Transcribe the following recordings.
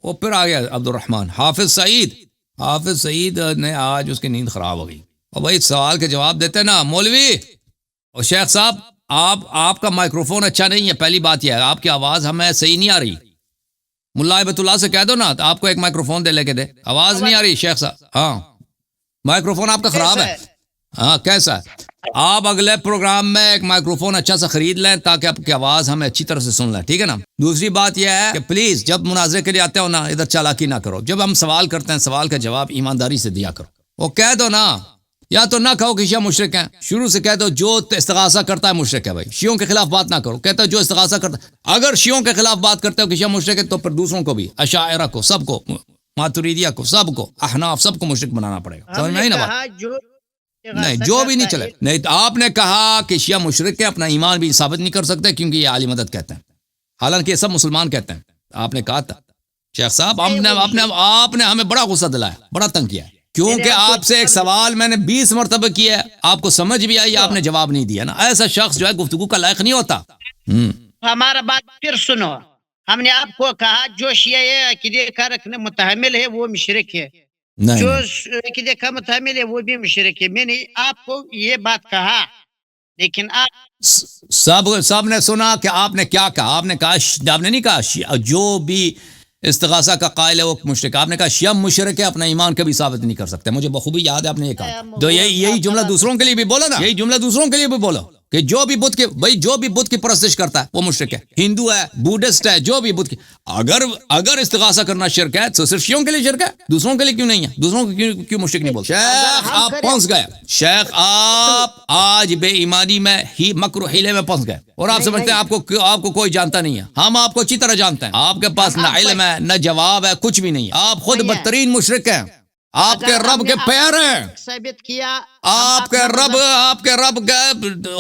وہ پھر آ گیا عبد الرحمان حافظ سعید نے آج اس کی نیند خراب ہو گئی. اور بھائی سوال کے جواب دیتے نا مولوی اور شیخ صاحب. آپ کا مائکروفون اچھا نہیں ہے، پہلی بات یہ ہے. آپ کی آواز ہمیں صحیح نہیں آ رہی. ملا بیت اللہ سے کہہ دو نا آپ کو ایک مائکروفون دے لے کے دے. آواز نہیں آ رہی شیخ صاحب. ہاں مائکروفون آپ کا خراب ہے. ہاں کیسا ہے؟ آپ اگلے پروگرام میں ایک مائکروفون اچھا سا خرید لیں تاکہ آپ کی آواز ہمیں اچھی طرح سے سن لیں، ٹھیک ہے نا. دوسری بات یہ ہے کہ پلیز جب مناظرے کے لیے آتے ہو نا ادھر چالاکی نہ کرو. جب ہم سوال کرتے ہیں سوال کا جواب ایمانداری سے دیا کرو. وہ کہہ دو نا، یا تو نہ کہو کہ شیعہ مشرک ہیں، شروع سے کہہ دو جو استغاثہ کرتا ہے مشرک ہے. بھائی شیعوں کے خلاف بات نہ کرو، کہتے ہو جو استغاثہ کرتا ہے. اگر شیعوں کے خلاف بات کرتے ہو کہ شیعہ مشرک ہے تو پھر دوسروں کو بھی، اشاعرہ کو، سب کو، ماتریدیہ کو، سب کو، احناف، سب کو مشرک بنانا پڑے گا. سمجھ میں آئی نا بات؟ نہیں جو بھی نہیں چلے. نہیں تو آپ نے کہا کہ شیعہ مشرک ہے، اپنا ایمان بھی ثابت نہیں کر سکتے کیونکہ یہ عالی مدد کہتے ہیں، حالانکہ یہ سب مسلمان کہتے ہیں. آپ نے کہا تھا شیخ صاحب آپ نے ہمیں بڑا غصہ دلایا، بڑا تنگ کیا ہے، کیونکہ آپ سے ایک سوال میں نے 20 مرتبہ کیا ہے، آپ کو سمجھ بھی آئی، آپ نے جواب نہیں دیا نا. ایسا شخص جو ہے گفتگو کا لائق نہیں ہوتا. ہمارا بات پھر سنو. ہم نے آپ کو کہا جو شیعہ عقیدے کا رکھنے متحمل ہے وہ مشرک ہے، جو عقیدے کا متحمل ہے وہ بھی مشرک ہے. میں نے آپ کو یہ بات کہا، لیکن آپ سب نے سنا کہ آپ نے کیا کہا. آپ نے نہیں کہا جو بھی استغاثہ کا قائل ہے وہ مشرک. آپ نے کہا شیعہ مشرک ہے، اپنا ایمان کبھی ثابت نہیں کر سکتے. مجھے بخوبی یاد ہے آپ نے یہ کہا. تو یہی جملہ دوسروں کے لیے بھی بولو نا، یہی جملہ دوسروں کے لیے بھی بولو کہ جو بھی بدھ کی پرستش کرتا ہے وہ مشرک ہے، ہندو ہے، بودھسٹ ہے، جو بھی بدھ کی. اگر استغاثہ کرنا شرک ہے تو صرف شیعوں کے لیے شرک ہے، دوسروں کے لیے کیوں نہیں ہے؟ دوسروں کو کیوں مشرک نہیں بولتے؟ شیخ آپ پھنس گئے. شیخ آپ آج بے ایمانی میں ہی مکر و حیلے میں پھنس گئے اور آپ سمجھتے ہیں آپ کو کوئی جانتا نہیں ہے. ہم آپ کو اچھی طرح جانتے ہیں. آپ کے پاس نہ علم ہے نہ جواب ہے، کچھ بھی نہیں ہے. آپ خود بدترین مشرک ہیں. آپ کے رب کے پیر ہیں. ثابت کیا آپ کے رب کا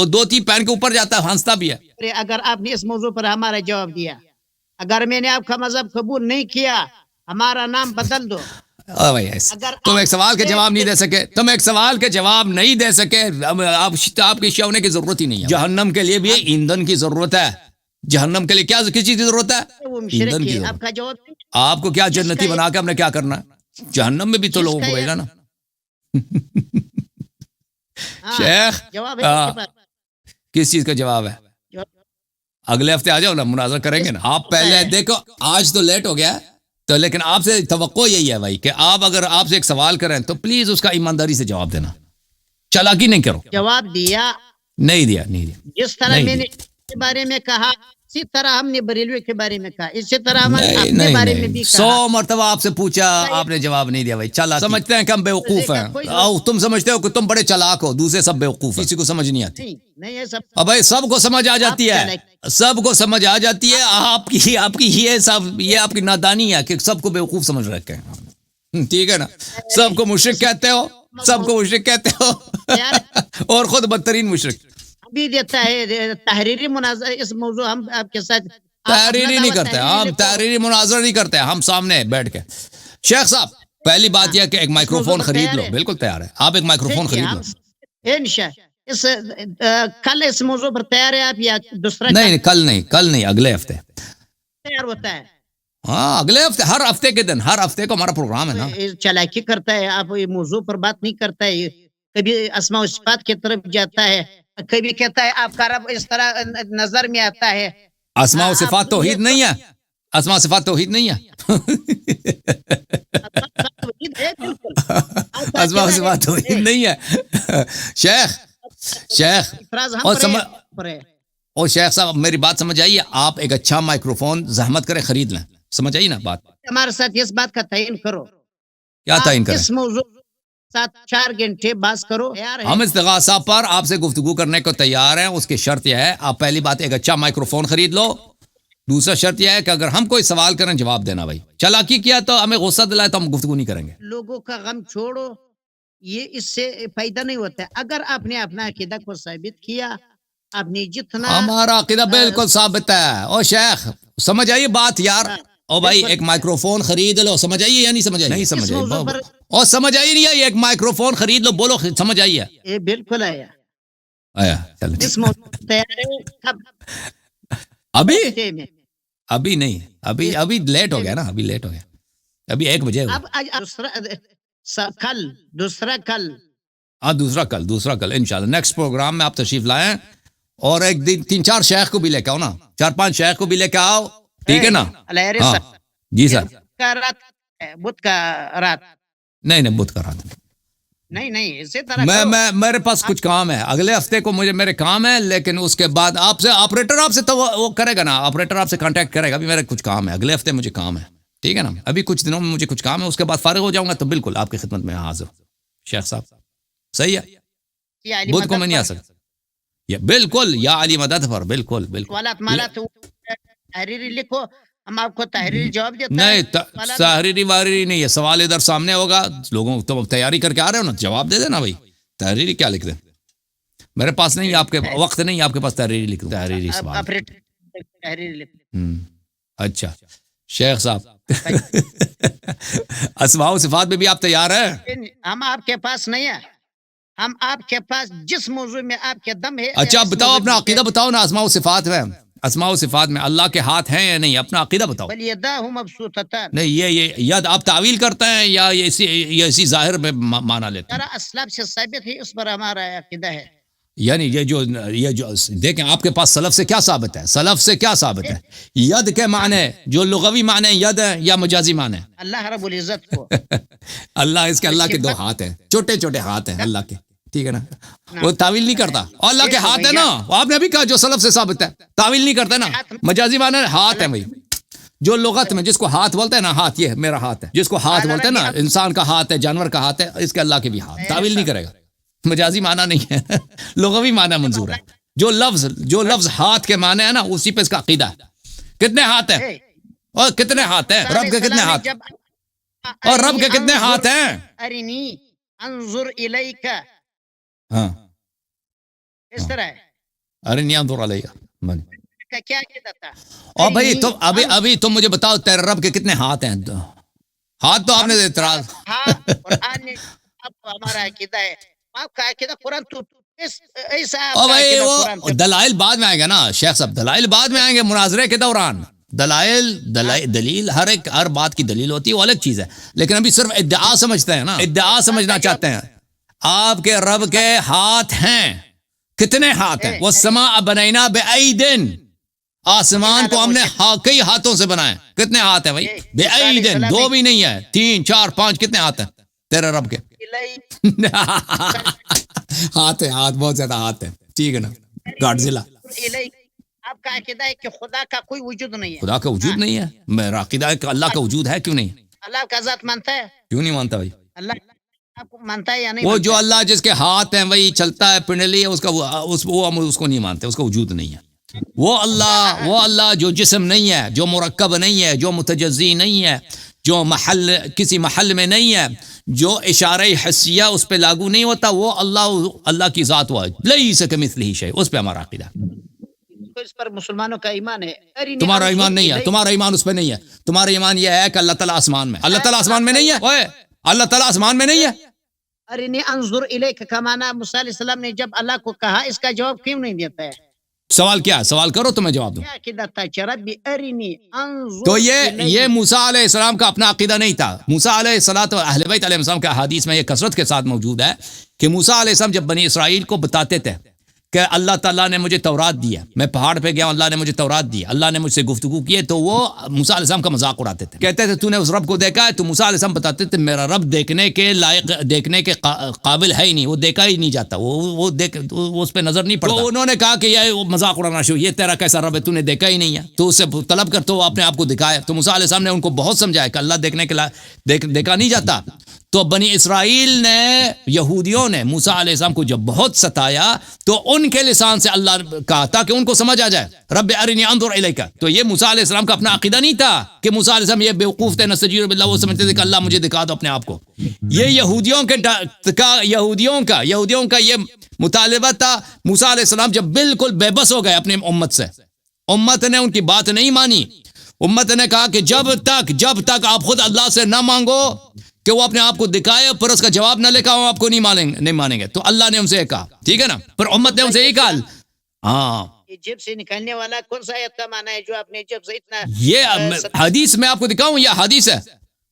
دھوتی پہن کے اوپر جاتا ہے، ہنستا بھی ہے. اگر آپ نے اس موضوع پر ہمارا جواب دیا، اگر میں نے آپ کا مذہب قبول نہیں کیا، ہمارا نام بدل دو. تم ایک سوال کے جواب نہیں دے سکے. آپ کی شیعہ ہونے کی ضرورت ہی نہیں ہے. جہنم کے لیے بھی ایندھن کی ضرورت ہے. جہنم کے لیے کس چیز کی ضرورت ہے؟ ایندھن کی ضرورت. آپ کا جواب آپ کو کیا جنتی بنا کے ہم نے کیا کرنا ہے؟ جہنم میں بھی تو لوگوں کو بھیجنا نا. شیخ کس چیز کا جواب ہے؟ اگلے ہفتے آ جاؤ نا، مناظرہ کریں گے نا. آپ پہلے دیکھو آج تو لیٹ ہو گیا تو، لیکن آپ سے توقع یہی ہے بھائی کہ اگر آپ سے ایک سوال کریں تو پلیز اس کا ایمانداری سے جواب دینا، چالاکی نہیں کرو. جواب دیا نہیں دیا. جس طرح میں نے اس کے بارے میں کہا اسی طرح ہم نے بریلوی کے بارے میں کہا، اسی طرح ہم اپنے بارے میں بھی کہا. 100 مرتبہ آپ سے پوچھا، آپ نے جواب نہیں دیا. بھائی چالاک سمجھتے ہیں کہ ہم بیوقوف ہیں. تم سمجھتے ہو کہ تم بڑے چالاک ہو، دوسرے سب بیوقوف ہیں، کسی کو سمجھ نہیں آتی. بھائی سب کو سمجھ آ جاتی ہے، سب کو سمجھ آ جاتی ہے. آپ کی یہ آپ کی نادانی ہے کہ سب کو بیوقوف سمجھ رکھے ہیں. ٹھیک ہے نا. سب کو مشرک کہتے ہو اور خود بدترین مشرک. بھی دیتا ہے تحریری مناظرہ. اس موضوع ہم آپ کے ساتھ تحریری نہیں کرتے، ہم تحریری مناظرہ نہیں کرتے، ہم سامنے بیٹھ کے. شیخ صاحب پہلی بات یہ کہ ایک مائکروفون خرید لو. بالکل تیار ہے، آپ ایک مائکروفون خرید لو. کل اس موضوع پر تیار ہے آپ یا دوسرا؟ نہیں کل نہیں اگلے ہفتے تیار ہوتا ہے. ہاں اگلے ہفتے، ہر ہفتے کو ہمارا پروگرام ہے نا. چالاکی کرتا ہے، آپ یہ موضوع پر بات نہیں کرتا ہے. کبھی اسماء و صفات کی طرف جاتا ہے، کبھی کہتا ہے آپ کا رب اس طرح نظر میں آتا ہے. اسماء و صفات توحید نہیں ہے. اسماء و صفات توحید نہیں ہے. اسماء و صفات توحید نہیں ہے. شیخ اور شیخ صاحب میری بات سمجھ آئیے. آپ ایک اچھا مائکروفون زحمت کرے خرید لیں. سمجھ آئی نا بات؟ ہمارے ساتھ اس بات کا تعین کرو. کیا تعین کریں؟ اس موضوع 4 گھنٹے بات کرو. ہم استغاثہ پر آپ سے گفتگو کرنے کو تیار ہیں. اس کی شرط یہ ہے آپ پہلی بات ایک اچھا مائکروفون خرید لو. دوسرا شرط یہ ہے کہ اگر ہم کوئی سوال کریں جواب دینا. بھائی چالاکی کیا تو ہمیں غصہ دلائے تو ہم گفتگو نہیں کریں گے. لوگوں کا غم چھوڑو، یہ اس سے فائدہ نہیں ہوتا ہے. اگر آپ نے اپنا عقیدہ کو ثابت کیا، آپ نے جتنا ہمارا عقیدہ بالکل ثابت ہے. او شیخ سمجھ آئیے بات یار. او بھائی ایک مائکروفون خرید لو. سمجھ آئیے یا نہیں سمجھ آئیے؟ نہیں سمجھ آئیے. اور سمجھ آئی نہیں آئی؟ ایک مائکروفون خرید لو. بولو سمجھ آئیے؟ یہ بالکل آیا. چلو اس موضوع تیار ہے. ابھی نہیں، ابھی لیٹ ہو گیا نا. ابھی لیٹ ہو گیا. ابھی 1 بجے اب کل دوسرا کل ہاں دوسرا کل انشاءاللہ نیکسٹ پروگرام میں آپ تشریف لائیں، اور ایک دن 3-4 شیخ کو بھی لے کے آؤ نا، 4-5 شیخ کو بھی لے کے آؤ، ٹھیک ہے نا؟ ہاں جی سر، بدھ کا رات نہیں بدھ کا رات نہیں اسی طرح میرے پاس کچھ کام ہے، اگلے ہفتے کو میرے کام ہے، لیکن اس کے بعد آپ سے آپریٹر آپ سے تو وہ کرے گا نا، آپریٹر آپ سے کانٹیکٹ کرے گا، ابھی میرے کچھ کام ہے، اگلے ہفتے مجھے کام ہے، ٹھیک ہے نا؟ ابھی کچھ دنوں میں مجھے کچھ کام ہے، اس کے بعد فارغ ہو جاؤں گا تو بالکل آپ کی خدمت میں حاضر شیخ صاحب، صحیح ہے؟ بدھ کو میں نہیں آ سکتا، یہ بالکل یا علی مدد پر، بالکل تحریری لکھو، ہم آپ کو تحریری جواب دیتا نہیں تحریری وارری نہیں ہے، سوال ادھر سامنے ہوگا، لوگوں تو تیاری کر کے آ رہے ہو نا، جواب دے دینا بھائی، تحریری کیا لکھ دیں؟ میرے پاس نہیں، آپ کے وقت نہیں، آپ کے پاس تحریری لکھ دوں، تحریری سوال اچھا شیخ صاحب اسماء و صفات میں بھی آپ تیار ہیں؟ ہم آپ کے پاس نہیں ہیں، ہم آپ کے پاس جس موضوع میں آپ کے دم ہے، اچھا آپ بتاؤ، اپنا عقیدہ بتاؤ نا، اسماء و صفات میں، اسماء و صفات میں اللہ کے ہاتھ ہیں یا نہیں، اپنا عقیدہ بتاؤ۔ بل یداہ مبسوطتان، نہیں یہ ید آپ تعویل کرتے ہیں یا یہ اسی ظاہر میں مانا لیتے ہیں؟ اسلام سے ثابت ہے، اس پر ہمارا عقیدہ ہے، یعنی یہ جو دیکھیں آپ کے پاس سلف سے کیا ثابت ہے، سلف سے کیا ثابت ہے؟ ید کے معنی جو لغوی معنی ید ہے یا مجازی معنی؟ اللہ رب العزت کو اللہ کے 2 ہاتھ ہیں، چھوٹے چھوٹے ہاتھ ہیں اللہ کے، ٹھیک ہے نا؟ وہ تعویل نہیں کرتا، اور اللہ کے ہاتھ ہے نا، آپ نے بھی کہا جو سلف سے ثابت ہے، تعویل نہیں کرتا نا، مجازی معنی ہاتھ ہے بھائی، جو لغت میں جس کو ہاتھ بولتے ہیں نا، ہاتھ یہ میرا ہاتھ ہے، جس کو ہاتھ بولتے ہیں نا، انسان کا ہاتھ ہے، جانور کا ہاتھ ہے، اس کے اللہ کے بھی ہاتھ، تعویل نہیں کرے گا، مجازی معنی نہیں ہے، لغوی معنی منظور ہے، جو لفظ ہاتھ کے معنی ہے نا، اسی پہ اس کا عقیدہ ہے۔ کتنے ہاتھ ہیں؟ اور کتنے ہاتھ ہیں رب کے؟ کتنے ہاتھ؟ اور رب کے کتنے ہاتھ ہیں؟ ارنی انظر الیک، ہاں اس طرح ہے، ارنی انظر الیک کیا کہتا تھا؟ اور بھائی تم ابھی تم مجھے بتاؤ تیرے رب کے کتنے ہاتھ ہیں؟ ہاتھ تو آپ نے اعتراض، قرآن نے ہمارا عقیدہ ہے، آپ کا عقیدہ قرآن تو اور بھائی وہ دلائل بعد میں آئے گا نا شیخ صاحب، دلائل بعد میں آئیں گے مناظرے کے دوران، دلیل ہر بات کی دلیل ہوتی ہے، وہ الگ چیز ہے، لیکن ابھی صرف ادعا سمجھتے ہیں نا، ادعا سمجھنا چاہتے ہیں۔ آپ کے رب کے ہاتھ ہیں، کتنے ہاتھ ہیں؟ وَالسَّمَاءَ بَنَيْنَا بِأَيْدٍ، آسمان کو ہم نے کئی ہاتھوں سے بنائے، کتنے ہاتھ ہیں بھائی؟ بِأَيْدٍ، 2 بھی نہیں ہے، 3 4 5، کتنے ہاتھ ہیں تیرے رب کے؟ ہاتھ ہے، ہاتھ بہت زیادہ ہاتھ ہے، ٹھیک ہے نا؟ گاڈزیلا۔ آپ کا عقیدہ ہے کہ خدا کا کوئی وجود نہیں ہے؟ خدا کا وجود نہیں ہے، میرا عقیدہ ہے کہ اللہ کا وجود ہے، کیوں نہیں؟ اللہ کا ذات مانتا ہے؟ کیوں نہیں مانتا بھائی؟ اللہ آپ کو مانتا ہے یا نہیں؟ وہ جو اللہ جس کے ہاتھ ہیں وہی چلتا ہے پنڈلی ہے، اس کو نہیں مانتے، اس کا وجود نہیں ہے۔ وہ اللہ جو جسم نہیں ہے، جو مرکب نہیں ہے، جو متجزی نہیں ہے، جو کسی محل میں نہیں ہے، جو اشارہ حسیہ اس پہ لاگو نہیں ہوتا، وہ اللہ کی ذات ہوا، لیس کمثلہ شیء، اس پہ ہمارا عقیدہ۔ اس پر مسلمانوں کا ایمان ہے، تمہارا ایمان نہیں ہے، تمہارا ایمان اس پہ نہیں ہے، تمہارا ایمان یہ ہے کہ اللہ تعالیٰ آسمان میں، اللہ تعالیٰ آسمان میں نہیں ہے، اوے اللہ تعالیٰ آسمان میں نہیں ہے۔ ارنی انظر الیک کا معنی موسیٰ علیہ السلام نے جب اللہ کو کہا، اس کا جواب کیوں نہیں دیتا ہے؟ سوال کیا ہے؟ سوال کرو تو میں جواب دوں۔ تو یہ موسیٰ علیہ السلام کا اپنا عقیدہ نہیں تھا، موسیٰ علیہ الصلوۃ و اہل بیت علیہ السلام کا حدیث میں یہ کثرت کے ساتھ موجود ہے کہ موسیٰ علیہ السلام جب بنی اسرائیل کو بتاتے تھے کہ اللہ تعالیٰ نے مجھے تورات دیا، میں پہاڑ پہ گیا، اللہ نے مجھے تورات دی، اللہ نے مجھ سے گفتگو کی، تو وہ موسیٰ علیہ السلام کا مذاق اڑاتے تھے، کہتے تھے تو نے اس رب کو دیکھا ہے؟ تو موسیٰ علیہ السلام بتاتے تھے میرا رب دیکھنے کے لائق، دیکھنے کے قابل ہے ہی نہیں، وہ دیکھا ہی نہیں جاتا، وہ اس پہ نظر نہیں پڑتا۔ تو انہوں نے کہا کہ یہ مذاق اڑانا شروع، یہ تیرا کیسا رب ہے، تو نے دیکھا ہی نہیں ہے، تو اس سے طلب کر تو اپنے آپ کو دکھائے۔ تو موسیٰ علیہ السلام نے ان کو بہت سمجھایا کہ اللہ دیکھنے کے دیکھا نہیں جاتا۔ تو بنی اسرائیل نے، یہودیوں نے موسیٰ علیہ السلام کو جب بہت ستایا تو ان کے لسان سے اللہ کہا تاکہ ان کو سمجھ آ جائے، رب ارنی انظر الیک۔ تو یہ موسیٰ علیہ السلام کا اپنا عقیدہ نہیں تھا کہ موسیٰ علیہ السلام یہ بیوقوف تھے، نستجیر باللہ، وہ سمجھتے تھے کہ اللہ مجھے دکھا دو اپنے آپ کو۔ یہ یہودیوں کا یہ مطالبہ تھا۔ موسیٰ علیہ السلام جب بالکل بے بس ہو گئے اپنی امت سے، امت نے ان کی بات نہیں مانی، امت نے کہا کہ جب تک آپ خود اللہ سے نہ مانگو کہ وہ اپنے آپ کو دکھائے، پر اس کا جواب نہ لے کر آپ کو نہیں مانیں گے، تو اللہ نے ان سے کہا، ٹھیک ہے نا، پر امت نے ان سے یہی کہا۔ ہاں جیب سے نکالنے والا کون سا آیت کا معنی ہے جو آپ نے جب سے اتنا، یہ حدیث میں آپ کو دکھاؤں، یہ حدیث ہے،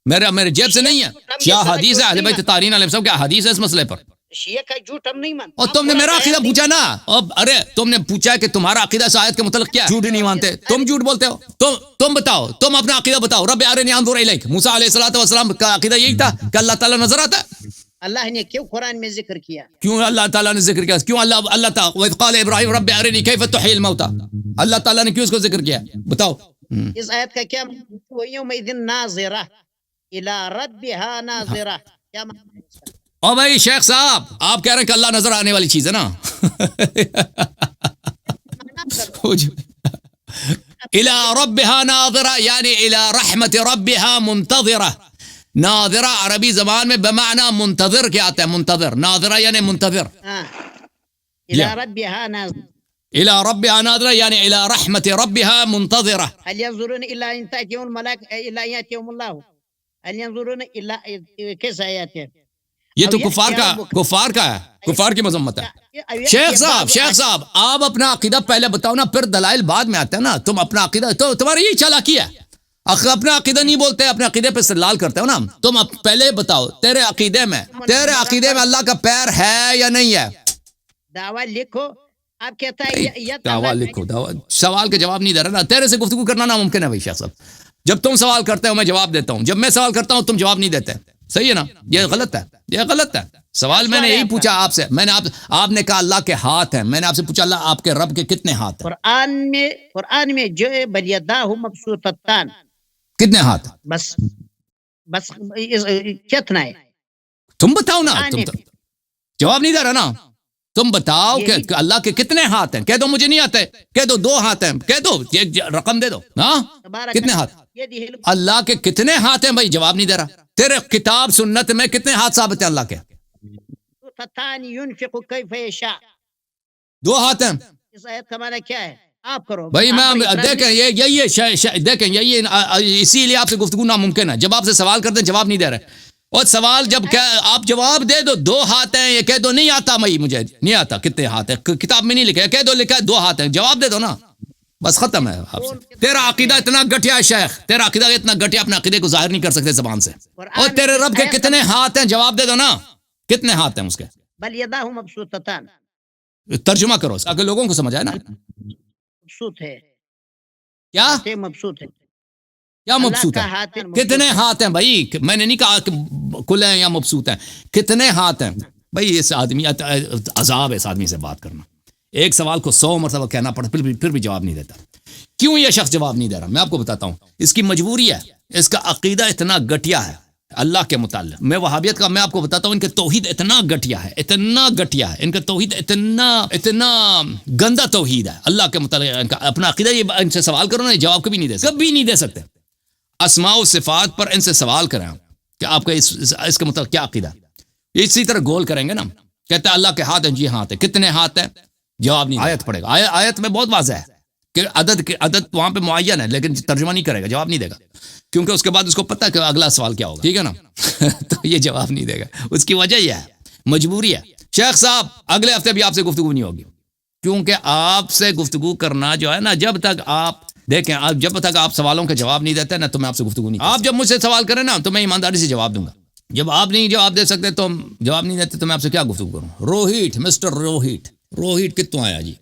میرے جیب سے نہیں ہے. کیا حدیث ہے اہل بیت طاہرین علیہ السلام؟ کیا حدیث ہے اس مسئلے پر؟ شیعہ کا جھوٹ ہم نہیں مانتے. اور تم نے میرا عقیدہ پوچھا نا. ارے تم نے پوچھا کہ تمہارا عقیدہ اس آیت کے متعلق کیا ہے؟ جھوٹ نہیں مانتے تم، جھوٹ بولتے ہو. تم بتاؤ، تم اپنا عقیدہ بتاؤ. رب ارنی انظر الیک، موسیٰ علیہ الصلوۃ والسلام کا عقیدہ یہی تھا کہ اللہ تعالیٰ نظر آتا ہے. اللہ نے کیوں قرآن میں ذکر کیا؟ کیوں اللہ تعالیٰ نے ذکر کیا؟ کیوں اللہ تعالیٰ وَإِذْ قَالَ إِبْرَاهِيمُ رَبِّ أَرِنِي كَيْفَ تُحْيِي الْمَوْتَى، اللہ تعالیٰ نے کیوں اس کو ذکر کیا؟ بتاؤ. اس آیت کا کیا یومئذ ناظرہ الی ربها ناظرہ، کیا معنی ہے اس کا؟ او بھائی شیخ صاحب، آپ کہہ رہے ہیں کہ اللہ نظر آنے والی چیز ہے نا. الى ربها ناظرہ یعنی الى رحمت ربها منتظرہ. ناظرہ عربی زبان میں بمعنی منتظر کیا آتا ہے؟ منتظر. ناظرہ یعنی منتظر. الی ربها ناظرہ، الى ربها ناظرہ یعنی الى رحمت ربها منتظرہ. هل ينظرون الى ان تاتيهم الملائکه الى ان ياتيهم الله، هل ينظرون الى کیسے آیات ہے؟ یہ تو کفار کا ہے، کفار کی مذمت ہے. شیخ صاحب آپ اپنا عقیدہ پہلے بتاؤ نا، پھر دلائل بعد میں آتے ہیں نا. تم اپنا عقیدہ، تو تمہاری یہی چالاکی ہے، اپنا عقیدہ نہیں بولتے، اپنے عقیدے پہ استدلال کرتے ہو نا. تم پہلے بتاؤ تیرے عقیدے میں اللہ کا پیر ہے یا نہیں ہے؟ دعویٰ لکھو. آپ کہتا ہے دعویٰ لکھو. سوال کا جواب نہیں دے رہا نا. تیرے سے گفتگو کرنا ناممکن ہے بھائی شیخ صاحب. جب تم سوال کرتے ہو میں جواب دیتا ہوں، جب میں سوال کرتا ہوں تم جواب نہیں دیتے. صحیح ہے نا؟ یہ غلط ہے. سوال میں نے یہی پوچھا آپ سے. میں نے آپ نے کہا اللہ کے ہاتھ ہیں. میں نے آپ سے پوچھا اللہ آپ کے رب کے کتنے ہاتھ ہیں؟ قرآن میں جو ہے بل یداہ مبسوطتان، کتنے ہاتھ؟ بس کتنا ہے؟ تم بتاؤ نا. تم تو جواب نہیں دے رہا نا. تم بتاؤ کہ اللہ کے کتنے ہاتھ ہیں. کہہ دو مجھے نہیں آتے. کہہ دو 2 ہاتھ ہیں. کہہ دو ایک رقم دے دو. ہاں کتنے ہاتھ؟ اللہ کے کتنے ہاتھ ہیں بھائی؟ جواب نہیں دے رہا. تیرے کتاب سنت میں کتنے ہاتھ ثابت ہیں اللہ کے؟ 2 ہاتھ ہیں. اس آیت کا معنی کیا ہے؟ آپ کرو بھائی. میں دیکھیں یہی اسی لیے آپ سے گفتگو ناممکن ہے. جب آپ سے سوال کرتے ہیں جواب نہیں دے رہے. اور سوال جب آپ جواب دے دو 2 ہاتھ ہیں، یہ کہہ دو نہیں آتا بھائی، مجھے نہیں آتا کتنے ہاتھ ہیں، کتاب میں نہیں لکھا ہے. کہہ دو لکھا ہے 2 ہاتھ ہیں، جواب دے دو نا. بس ختم ہے. آپ سے تیرا عقیدہ اتنا گٹھیا ہے شیخ، تیرا عقیدہ اتنا گٹھیا، اپنے عقیدے کو ظاہر نہیں کر سکتے زبان سے. اور تیرے رب کے کتنے ہاتھ ہیں؟ جواب دے دو نا. کتنے ہاتھ ہیں اس کے؟ بل یداہ مبسوطتان. ترجمہ کرو تاکہ لوگوں کو سمجھ آئے نا. مبسوط ہے کیا مبسوط ہے؟ کیا مبسوط ہے؟ کتنے ہاتھ ہیں بھائی؟ میں نے نہیں کہا کہ کل ہیں یا مبسوط ہیں. کتنے ہاتھ ہیں بھائی؟ اس آدمی عذاب ہے اس آدمی سے بات کرنا. ایک سوال کو 100 مرتبہ کہنا پڑتا پھر بھی جواب نہیں دیتا. کیوں یہ شخص جواب نہیں دے رہا؟ میں آپ کو بتاتا ہوں. اس کی مجبوری ہے. اس کا عقیدہ اتنا گٹیا ہے اللہ کے متعلق. میں وہابیت کا میں آپ کو بتاتا ہوں، ان کے توحید اتنا گٹیا ہے، ان کا توحید اتنا گندا توحید ہے اللہ کے متعلق. اپنا عقیدہ یہ ان سے سوال کرو نا، جواب کبھی نہیں دے سکتے. اسماء و صفات پر ان سے سوال کریں کہ آپ کا اس کے متعلق کیا عقیدہ ہے. اسی طرح گول کریں گے نا. کہتے ہیں اللہ کے ہاتھ ہیں. جی ہاتھ ہیں. کتنے ہاتھ ہیں؟ جواب نہیں. آیت پڑھے گا. آیت میں بہت واضح ہے کہ عدد وہاں پہ معین ہے، لیکن ترجمہ نہیں کرے گا، جواب نہیں دے گا، کیونکہ اس کے بعد اس کو پتہ ہے کہ اگلا سوال کیا ہوگا. ٹھیک ہے نا؟ تو یہ جواب نہیں دے گا. اس کی وجہ یہ ہے، مجبوری ہے. شیخ صاحب اگلے ہفتے بھی آپ سے گفتگو نہیں ہوگی، کیونکہ آپ سے گفتگو کرنا جو ہے نا، جب تک آپ دیکھیں، جب تک آپ سوالوں کے جواب نہیں دیتے نا تو میں آپ سے گفتگو نہیں. آپ جب مجھ سے سوال کریں نا تو میں ایمانداری سے جواب دوں گا. جب آپ نہیں جواب دے سکتے تو جواب نہیں دیتے تو میں آپ سے کیا گفتگو کروں. روہیٹ، مسٹر روہیٹ کتوں آیا جی؟